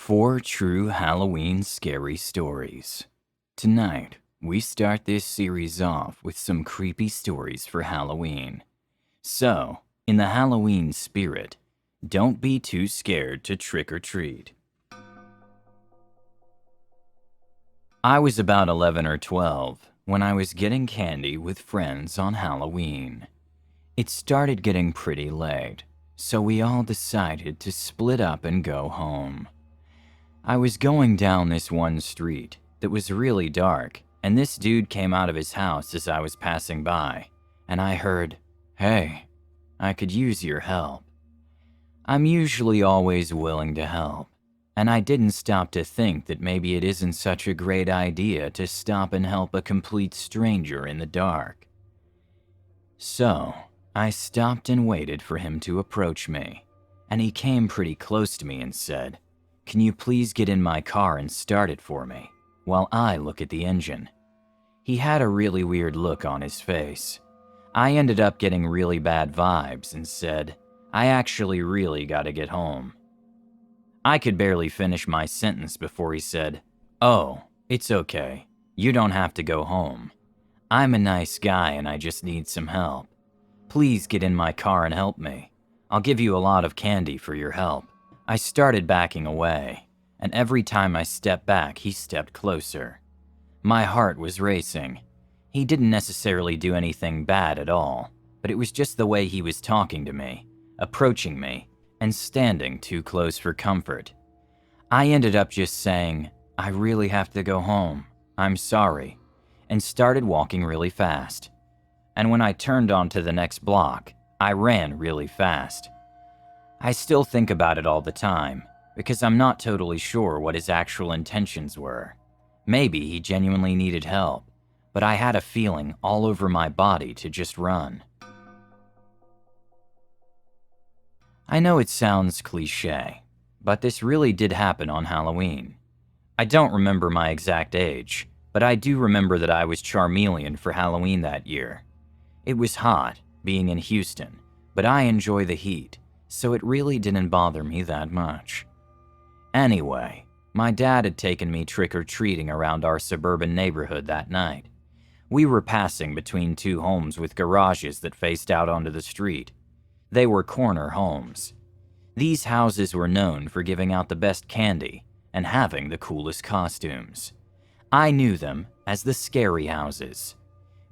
4 true Halloween scary stories. Tonight, we start this series off with some creepy stories for Halloween. So, in the Halloween spirit, don't be too scared to trick or treat. I was about 11 or 12 when I was getting candy with friends on Halloween. It started getting pretty late, so we all decided to split up and go home. I was going down this one street that was really dark, and this dude came out of his house as I was passing by, and I heard, "Hey, I could use your help." I'm usually always willing to help, and I didn't stop to think that maybe it isn't such a great idea to stop and help a complete stranger in the dark. So, I stopped and waited for him to approach me, and he came pretty close to me and said, "Can you please get in my car and start it for me, while I look at the engine?" He had a really weird look on his face. I ended up getting really bad vibes and said, "I actually really gotta get home." I could barely finish my sentence before he said, "Oh, it's okay. You don't have to go home. I'm a nice guy and I just need some help. Please get in my car and help me. I'll give you a lot of candy for your help." I started backing away, and every time I stepped back, he stepped closer. My heart was racing. He didn't necessarily do anything bad at all, but it was just the way he was talking to me, approaching me, and standing too close for comfort. I ended up just saying, "I really have to go home. I'm sorry," and started walking really fast. And when I turned onto the next block, I ran really fast. I still think about it all the time, because I'm not totally sure what his actual intentions were. Maybe he genuinely needed help, but I had a feeling all over my body to just run. I know it sounds cliche, but this really did happen on Halloween. I don't remember my exact age, but I do remember that I was Charmeleon for Halloween that year. It was hot, being in Houston, but I enjoy the heat, so it really didn't bother me that much. Anyway, my dad had taken me trick-or-treating around our suburban neighborhood that night. We were passing between 2 homes with garages that faced out onto the street. They were corner homes. These houses were known for giving out the best candy and having the coolest costumes. I knew them as the scary houses.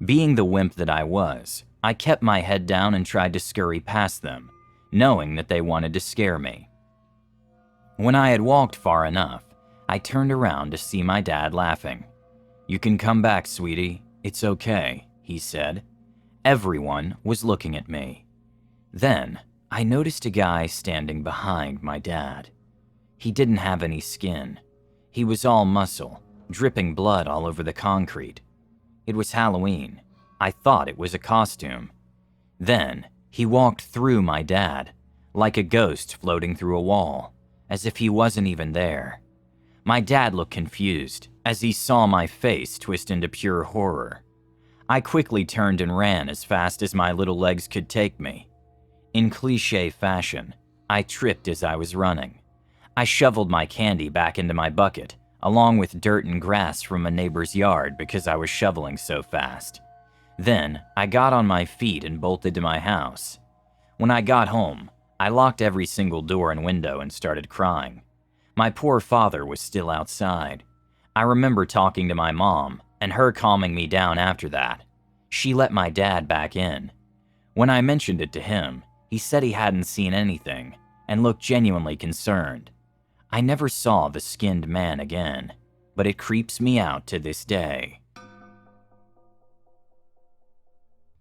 Being the wimp that I was, I kept my head down and tried to scurry past them, knowing that they wanted to scare me. When I had walked far enough, I turned around to see my dad laughing. "You can come back, sweetie. It's okay," he said. Everyone was looking at me. Then, I noticed a guy standing behind my dad. He didn't have any skin. He was all muscle, dripping blood all over the concrete. It was Halloween. I thought it was a costume. Then, he walked through my dad, like a ghost floating through a wall, as if he wasn't even there. My dad looked confused as he saw my face twist into pure horror. I quickly turned and ran as fast as my little legs could take me. In cliché fashion, I tripped as I was running. I shoveled my candy back into my bucket, along with dirt and grass from a neighbor's yard because I was shoveling so fast. Then, I got on my feet and bolted to my house. When I got home, I locked every single door and window and started crying. My poor father was still outside. I remember talking to my mom, and her calming me down after that. She let my dad back in. When I mentioned it to him, he said he hadn't seen anything, and looked genuinely concerned. I never saw the skinned man again, but it creeps me out to this day.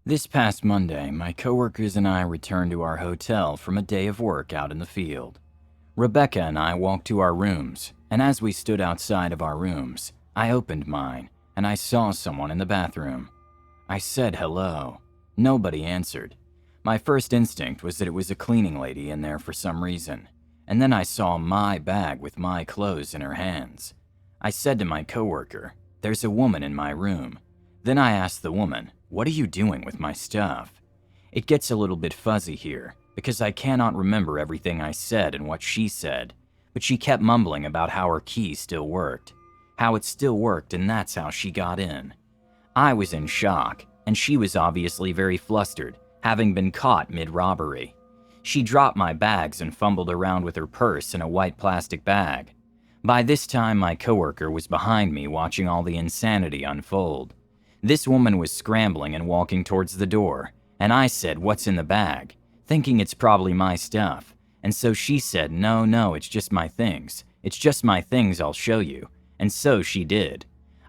This past Monday, my coworkers and I returned to our hotel from a day of work out in the field. Rebecca and I walked to our rooms, and as we stood outside of our rooms, I opened mine, and I saw someone in the bathroom. I said hello. Nobody answered. My first instinct was that it was a cleaning lady in there for some reason, and then I saw my bag with my clothes in her hands. I said to my coworker, "There's a woman in my room." Then I asked the woman, "What are you doing with my stuff?" It gets a little bit fuzzy here, because I cannot remember everything I said and what she said, but she kept mumbling about how her key still worked. How it still worked, and that's how she got in. I was in shock, and she was obviously very flustered, having been caught mid-robbery. She dropped my bags and fumbled around with her purse and a white plastic bag. By this time, my coworker was behind me watching all the insanity unfold. This woman was scrambling and walking towards the door, and I said, "What's in the bag?" thinking it's probably my stuff. And so she said, No, it's just my things. It's just my things, I'll show you." And so she did.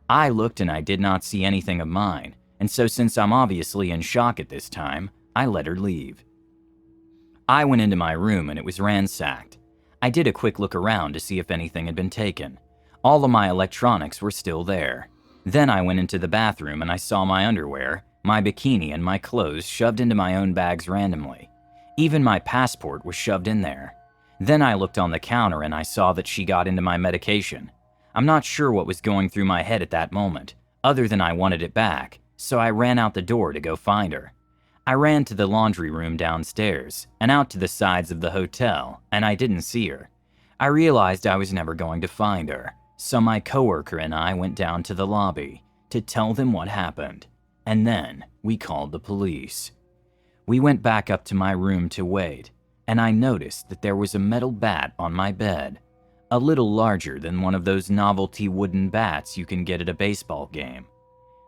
I looked and I did not see anything of mine, and so since I'm obviously in shock at this time, I let her leave. I went into my room and it was ransacked. I did a quick look around to see if anything had been taken. All of my electronics were still there. Then I went into the bathroom and I saw my underwear, my bikini, and my clothes shoved into my own bags randomly. Even my passport was shoved in there. Then I looked on the counter and I saw that she got into my medication. I'm not sure what was going through my head at that moment, other than I wanted it back, so I ran out the door to go find her. I ran to the laundry room downstairs and out to the sides of the hotel, and I didn't see her. I realized I was never going to find her, so my coworker and I went down to the lobby to tell them what happened, and then we called the police. We went back up to my room to wait, and I noticed that there was a metal bat on my bed, a little larger than one of those novelty wooden bats you can get at a baseball game.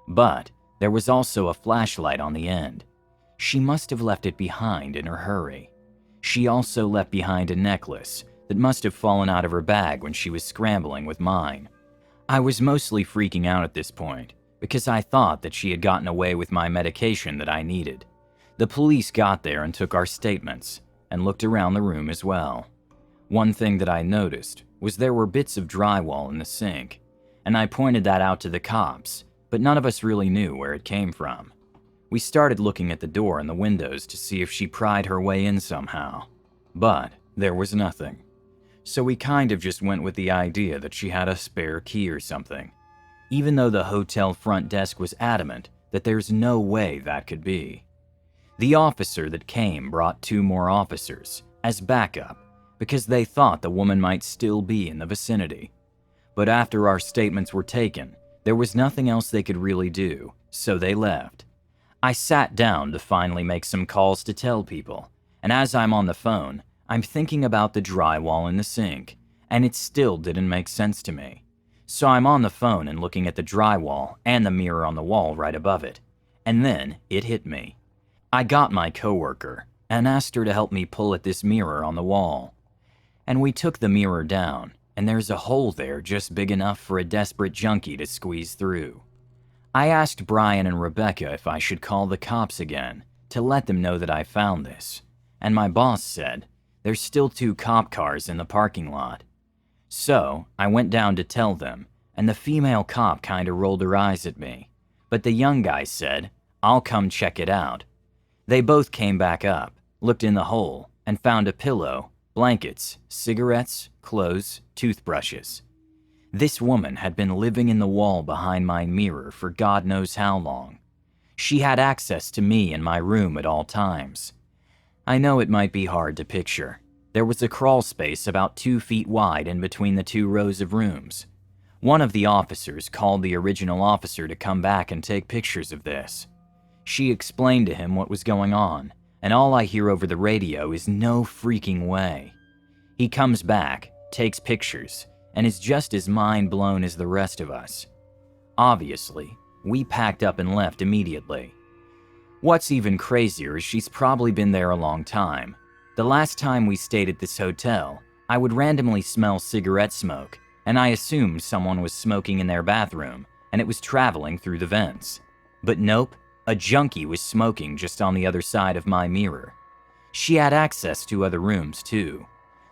But there was also a flashlight on the end. She must have left it behind in her hurry. She also left behind a necklace that must have fallen out of her bag when she was scrambling with mine. I was mostly freaking out at this point because I thought that she had gotten away with my medication that I needed. The police got there and took our statements and looked around the room as well. One thing that I noticed was there were bits of drywall in the sink, and I pointed that out to the cops, but none of us really knew where it came from. We started looking at the door and the windows to see if she pried her way in somehow, but there was nothing. So we kind of just went with the idea that she had a spare key or something, even though the hotel front desk was adamant that there's no way that could be. The officer that came brought 2 more officers as backup because they thought the woman might still be in the vicinity. But after our statements were taken, there was nothing else they could really do, so they left. I sat down to finally make some calls to tell people, and as I'm on the phone, I'm thinking about the drywall in the sink, and it still didn't make sense to me. So I'm on the phone and looking at the drywall and the mirror on the wall right above it, and then it hit me. I got my coworker and asked her to help me pull at this mirror on the wall. And we took the mirror down, and there's a hole there just big enough for a desperate junkie to squeeze through. I asked Brian and Rebecca if I should call the cops again to let them know that I found this, and my boss said there's still 2 cop cars in the parking lot. So I went down to tell them, and the female cop kinda rolled her eyes at me, but the young guy said, "I'll come check it out." They both came back up, looked in the hole, and found a pillow, blankets, cigarettes, clothes, toothbrushes. This woman had been living in the wall behind my mirror for God knows how long. She had access to me in my room at all times. I know it might be hard to picture. There was a crawl space about 2 feet wide in between the 2 rows of rooms. One of the officers called the original officer to come back and take pictures of this. She explained to him what was going on, and all I hear over the radio is "no freaking way." He comes back, takes pictures, and is just as mind blown as the rest of us. Obviously, we packed up and left immediately. What's even crazier is she's probably been there a long time. The last time we stayed at this hotel, I would randomly smell cigarette smoke, and I assumed someone was smoking in their bathroom, and it was traveling through the vents. But nope. A junkie was smoking just on the other side of my mirror. She had access to other rooms, too.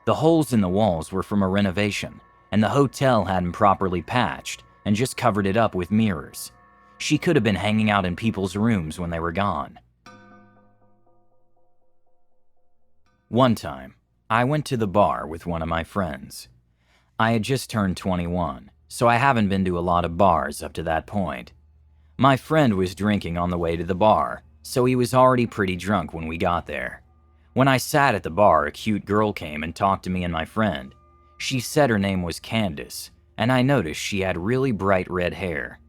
The holes in the walls were from a renovation, and the hotel hadn't properly patched and just covered it up with mirrors. She could have been hanging out in people's rooms when they were gone. One time, I went to the bar with one of my friends. I had just turned 21, so I haven't been to a lot of bars up to that point. My friend was drinking on the way to the bar, so he was already pretty drunk when we got there. When I sat at the bar, a cute girl came and talked to me and my friend. She said her name was Candace, and I noticed she had really bright red hair.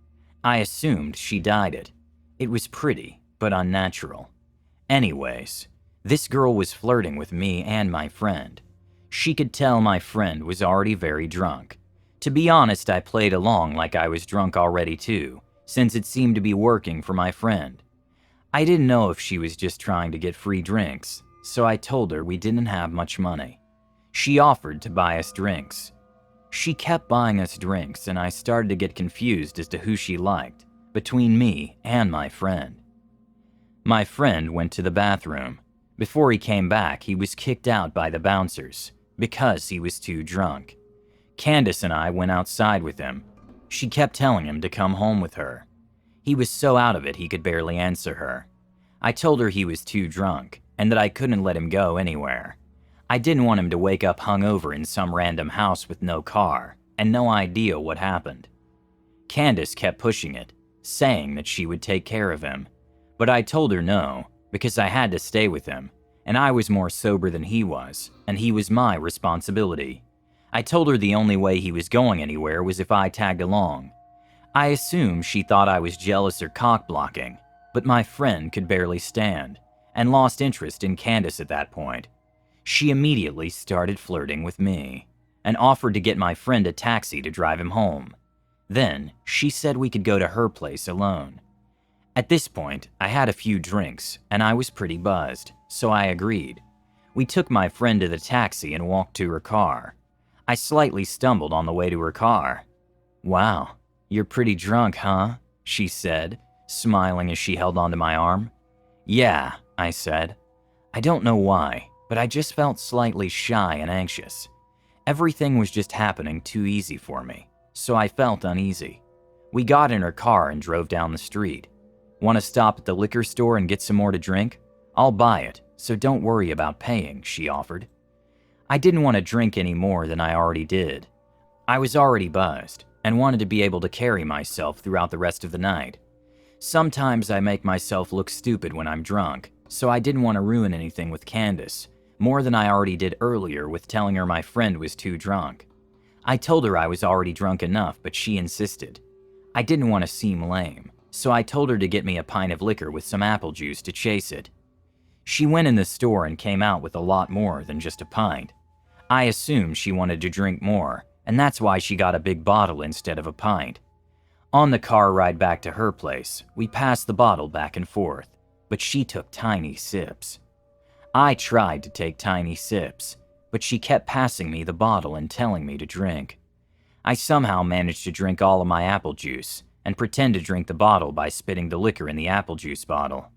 I assumed she dyed it. It was pretty, but unnatural. Anyways, this girl was flirting with me and my friend. She could tell my friend was already very drunk. To be honest, I played along like I was drunk already too, since it seemed to be working for my friend. I didn't know if she was just trying to get free drinks, so I told her we didn't have much money. She offered to buy us drinks. She kept buying us drinks, and I started to get confused as to who she liked, between me and my friend. My friend went to the bathroom. Before he came back, he was kicked out by the bouncers, because he was too drunk. Candace and I went outside with him. She kept telling him to come home with her. He was so out of it he could barely answer her. I told her he was too drunk, and that I couldn't let him go anywhere. I didn't want him to wake up hungover in some random house with no car, and no idea what happened. Candace kept pushing it, saying that she would take care of him. But I told her no, because I had to stay with him, and I was more sober than he was, and he was my responsibility. I told her the only way he was going anywhere was if I tagged along. I assumed she thought I was jealous or cock-blocking, but my friend could barely stand, and lost interest in Candace at that point. She immediately started flirting with me, and offered to get my friend a taxi to drive him home. Then, she said we could go to her place alone. At this point, I had a few drinks, and I was pretty buzzed, so I agreed. We took my friend to the taxi and walked to her car. I slightly stumbled on the way to her car. "Wow, you're pretty drunk, huh?" she said, smiling as she held onto my arm. "Yeah," I said. I don't know why, but I just felt slightly shy and anxious. Everything was just happening too easy for me, so I felt uneasy. We got in her car and drove down the street. "Want to stop at the liquor store and get some more to drink? I'll buy it, so don't worry about paying," she offered. I didn't want to drink any more than I already did. I was already buzzed, and wanted to be able to carry myself throughout the rest of the night. Sometimes I make myself look stupid when I'm drunk, so I didn't want to ruin anything with Candace, more than I already did earlier with telling her my friend was too drunk. I told her I was already drunk enough, but she insisted. I didn't want to seem lame, so I told her to get me a pint of liquor with some apple juice to chase it. She went in the store and came out with a lot more than just a pint. I assumed she wanted to drink more, and that's why she got a big bottle instead of a pint. On the car ride back to her place, we passed the bottle back and forth, but she took tiny sips. I tried to take tiny sips, but she kept passing me the bottle and telling me to drink. I somehow managed to drink all of my apple juice, and pretend to drink the bottle by spitting the liquor in the apple juice bottle.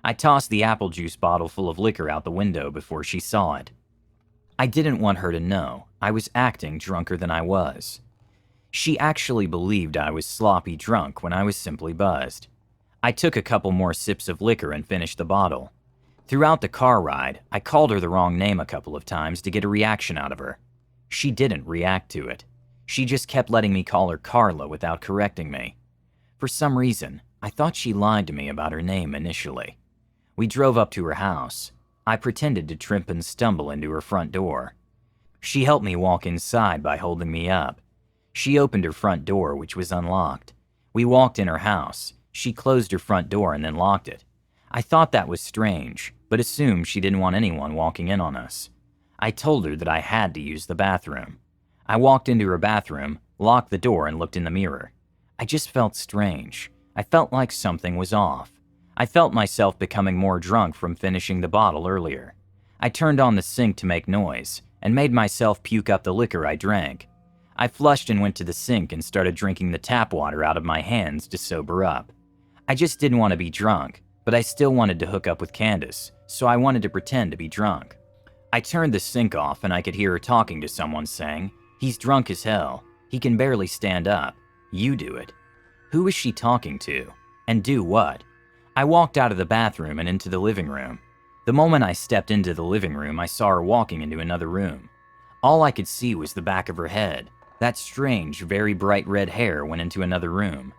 I tossed the apple juice bottle full of liquor out the window before she saw it. I didn't want her to know I was acting drunker than I was. She actually believed I was sloppy drunk when I was simply buzzed. I took a couple more sips of liquor and finished the bottle. Throughout the car ride, I called her the wrong name a couple of times to get a reaction out of her. She didn't react to it. She just kept letting me call her Carla without correcting me. For some reason, I thought she lied to me about her name initially. We drove up to her house. I pretended to trip and stumble into her front door. She helped me walk inside by holding me up. She opened her front door, which was unlocked. We walked in her house. She closed her front door and then locked it. I thought that was strange, but assumed she didn't want anyone walking in on us. I told her that I had to use the bathroom. I walked into her bathroom, locked the door, and looked in the mirror. I just felt strange. I felt like something was off. I felt myself becoming more drunk from finishing the bottle earlier. I turned on the sink to make noise, and made myself puke up the liquor I drank. I flushed and went to the sink and started drinking the tap water out of my hands to sober up. I just didn't want to be drunk, but I still wanted to hook up with Candace, so I wanted to pretend to be drunk. I turned the sink off and I could hear her talking to someone saying, "He's drunk as hell. He can barely stand up. You do it." Who was she talking to? And do what? I walked out of the bathroom and into the living room. The moment I stepped into the living room, I saw her walking into another room. All I could see was the back of her head. That strange, very bright red hair went into another room.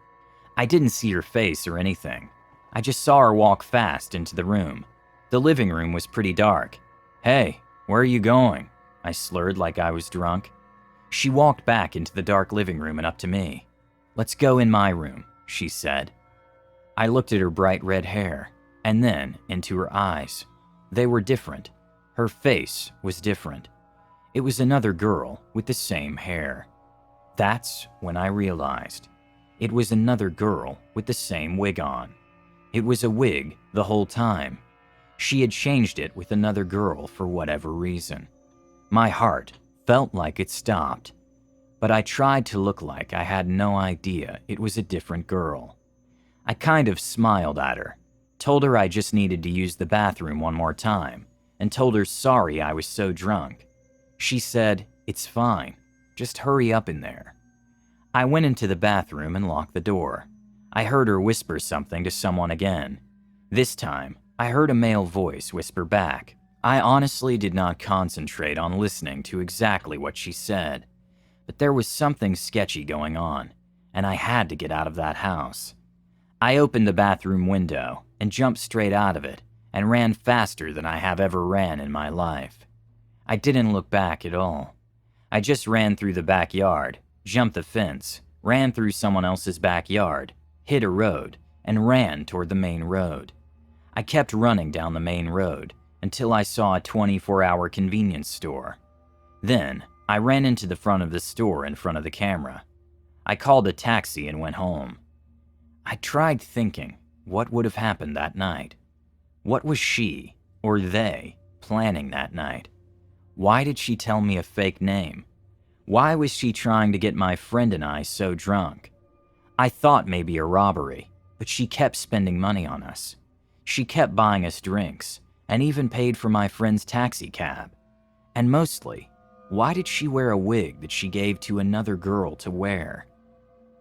I didn't see her face or anything. I just saw her walk fast into the room. The living room was pretty dark. "Hey, where are you going?" I slurred like I was drunk. She walked back into the dark living room and up to me. "Let's go in my room," she said. I looked at her bright red hair, and then into her eyes. They were different. Her face was different. It was another girl with the same hair. That's when I realized. It was another girl with the same wig on. It was a wig the whole time. She had changed it with another girl for whatever reason. My heart felt like it stopped, but I tried to look like I had no idea it was a different girl. I kind of smiled at her, told her I just needed to use the bathroom one more time, and told her sorry I was so drunk. She said, "It's fine, just hurry up in there." I went into the bathroom and locked the door. I heard her whisper something to someone again. This time, I heard a male voice whisper back. I honestly did not concentrate on listening to exactly what she said, but there was something sketchy going on, and I had to get out of that house. I opened the bathroom window and jumped straight out of it and ran faster than I have ever ran in my life. I didn't look back at all. I just ran through the backyard, jumped the fence, ran through someone else's backyard, hit a road, and ran toward the main road. I kept running down the main road until I saw a 24-hour convenience store. Then, I ran into the front of the store in front of the camera. I called a taxi and went home. I tried thinking what would have happened that night. What was she, or they, planning that night? Why did she tell me a fake name? Why was she trying to get my friend and I so drunk? I thought maybe a robbery, but she kept spending money on us. She kept buying us drinks, and even paid for my friend's taxi cab. And mostly, why did she wear a wig that she gave to another girl to wear?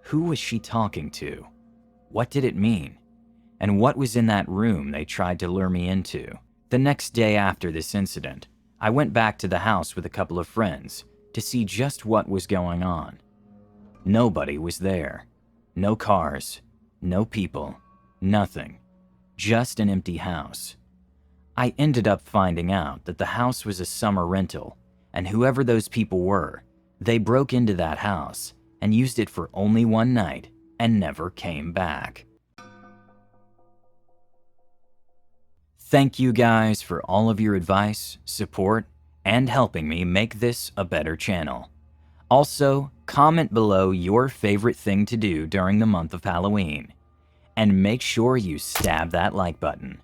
Who was she talking to? What did it mean? And what was in that room they tried to lure me into? The next day after this incident, I went back to the house with a couple of friends to see just what was going on. Nobody was there. No cars, no people, nothing. Just an empty house. I ended up finding out that the house was a summer rental, and whoever those people were, they broke into that house and used it for only one night and never came back. Thank you guys for all of your advice, support, and helping me make this a better channel. Also, comment below your favorite thing to do during the month of Halloween. And make sure you stab that like button.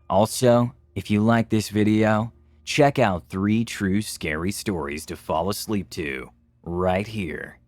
Also, if you like this video, check out 3 true scary stories to fall asleep to right here.